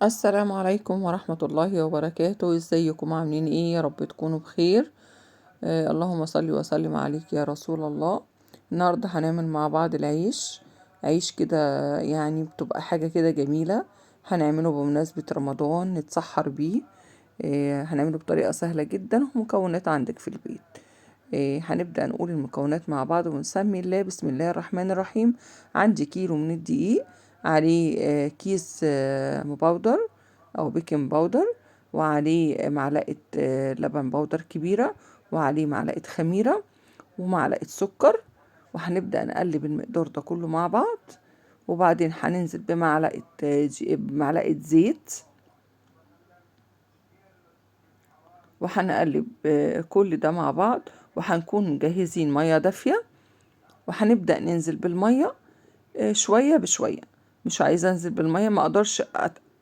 السلام عليكم ورحمة الله وبركاته. ازيكم عاملين ايه؟ يا رب تكونوا بخير. اللهم صل وسلم عليك يا رسول الله. النهاردة هنعمل مع بعض العيش. عيش كده، يعني بتبقى حاجة كده جميلة. هنعمله بمناسبة رمضان نتسحر بيه. هنعمله بطريقة سهلة جدا، ومكونات عندك في البيت. هنبدأ نقول المكونات مع بعض ونسمي الله. بسم الله الرحمن الرحيم. عندي كيلو من الدقيق، عليه كيس بودر أو بيكنج باودر، وعليه معلقة لبن بودر كبيرة، وعليه معلقة خميرة ومعلقة سكر. وهنبدأ نقلب المقدار ده كله مع بعض، وبعدين هننزل بمعلقة زيت، وهنقلب كل ده مع بعض. وهنكون مجهزين مية دافية، وهنبدأ ننزل بالمية شوية بشوية. مش عايزة انزل بالمية،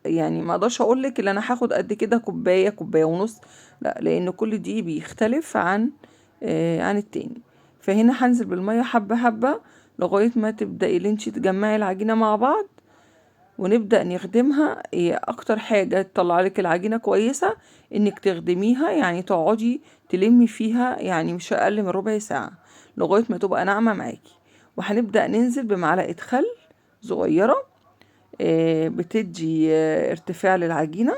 يعني ما اقدرش اقولك ان انا هاخد قد كده كوباية كوباية ونص، لا، لان كل دي بيختلف عن التاني. فهنا هنزل بالمية حبة حبة لغاية ما تبدأي اللي انتي تجمعي العجينة مع بعض، ونبدأ نخدمها. هي اكتر حاجة تطلع لك العجينة كويسة انك تخدميها، يعني تقعدي تلمي فيها، يعني مش اقل من ربع ساعة لغاية ما تبقى ناعمة معاكي. وهنبدأ ننزل بمعلقة خل صغيرة، بتدي ارتفاع للعجينة،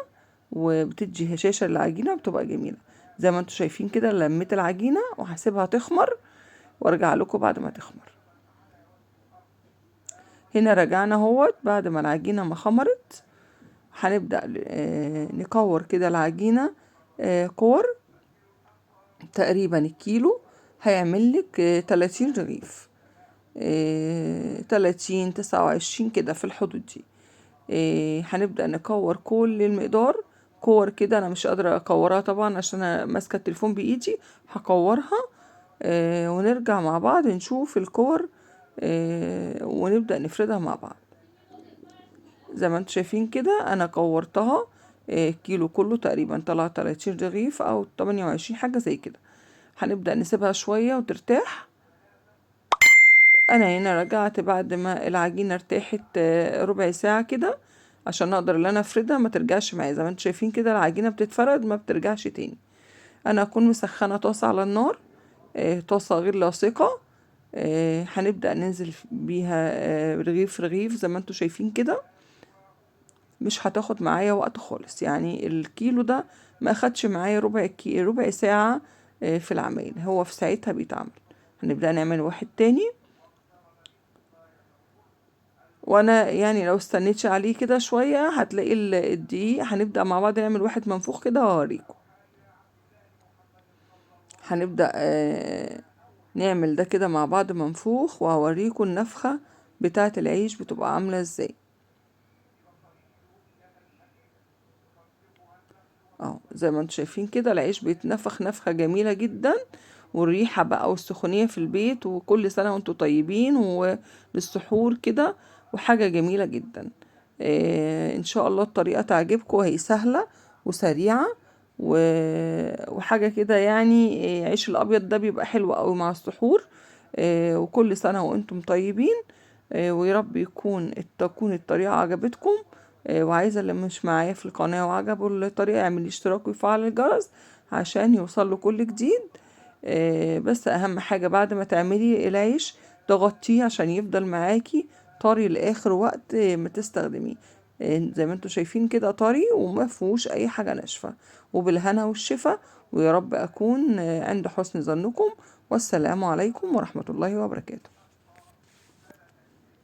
وبتدي هشاشة للعجينة، بتبقى جميلة. زي ما انتوا شايفين كده لميت العجينة وهسيبها تخمر، وارجع لكم بعد ما تخمر. هنا رجعنا اهوت بعد ما العجينة ما خمرت. هنبدأ نكور كده العجينة كور. تقريبا الكيلو هيعملك 30 رغيف، 30 29 كده في الحدود دي. هنبدأ نكور كل المقدار كور كده. انا مش قادرة اكورها طبعا عشان انا ماسكة التليفون بايدي، هكورها ونرجع مع بعض نشوف الكور، ونبدأ نفردها مع بعض. زي ما انتم شايفين كده انا كورتها. الكيلو كله تقريبا طلع 30 رغيف او 28 حاجة زي كده. هنبدأ نسيبها شوية وترتاح. انا هنا رجعت بعد ما العجينة ارتاحت ربع ساعة كده، عشان اقدر ان انا افردها ما ترجعش معايا. زي ما انتم شايفين كده العجينة بتتفرد ما بترجعش تاني. انا اكون مسخنة طاسة على النار، طاسة غير لاصقة. هنبدأ ننزل بيها رغيف رغيف زي ما انتم شايفين كده. مش هتاخد معايا وقت خالص، يعني الكيلو ده ما اخدش معايا ربع ساعة في العمايل، هو في ساعتها بيتعمل. هنبدأ نعمل واحد تاني. وانا يعني لو استنيتش عليه كده شوية هتلاقي الدقيق. هنبدأ مع بعض نعمل واحد منفوخ كده وهوريكم. هنبدأ نعمل ده كده مع بعض منفوخ، وهوريكم النفخة بتاعة العيش بتبقى عاملة ازاي. اهو زي ما انتم شايفين كده العيش بيتنفخ نفخة جميلة جدا. والريحة بقى والسخونية في البيت، وكل سنة وانتم طيبين وللسحور كده، وحاجة جميلة جدا. ان شاء الله الطريقة تعجبكم، وهي سهلة وسريعة وحاجة كده يعني. عيش الابيض ده بيبقى حلو قوي مع السحور. وكل سنة وانتم طيبين. ويا رب تكون الطريقة عجبتكم. وعايزة اللي مش معايا في القناة وعجبه الطريقة يعمل اشتراك ويفعل الجرس عشان يوصل له كل جديد. بس اهم حاجة بعد ما تعملي العيش تغطيه عشان يفضل معاكي طري لاخر وقت ما تستخدميه. زي ما انتوا شايفين كده طري وما فيهوش اي حاجة ناشفة. وبالهنا والشفا. ويا رب اكون عند حسن ظنكم. والسلام عليكم ورحمة الله وبركاته.